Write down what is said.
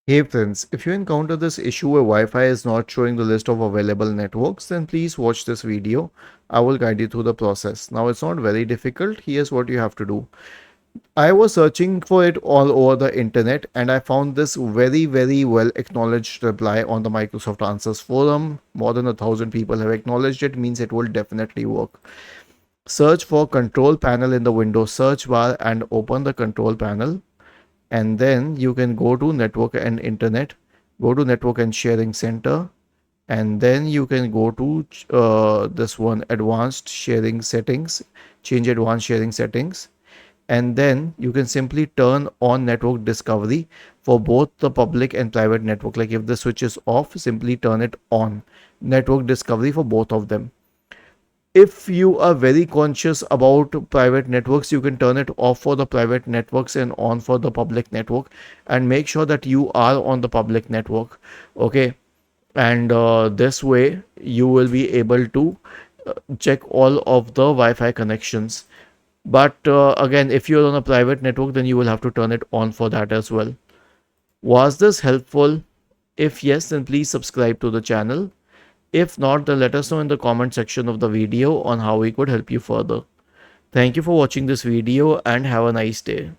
Hey friends, if you encounter this issue where Wi-Fi is not showing the list of available networks, then please watch this video. I will guide you through the process. Now it's not very difficult. Here's what you have to do. I was searching for it all over the internet and I found this very well acknowledged reply on the Microsoft Answers forum. More than 1,000 people have acknowledged it, means it will definitely work. Search for control panel in the Windows search bar and open the control panel, and then you can go to network and internet, go to network and sharing center, and then you can go to this one, advanced sharing settings, change advanced sharing settings, and then you can simply turn on network discovery for both the public and private network. Like if the switch is off, simply turn it on, network discovery for both of them. If you are very conscious about private networks, you can turn it off for the private networks and on for the public network, and make sure that you are on the public network. Okay, and this way you will be able to check all of the Wi-Fi connections. But again, if you're on a private network, then you will have to turn it on for that as well. Was this helpful? If yes, then please subscribe to the channel. If not, then let us know in the comment section of the video on how we could help you further. Thank you for watching this video and have a nice day.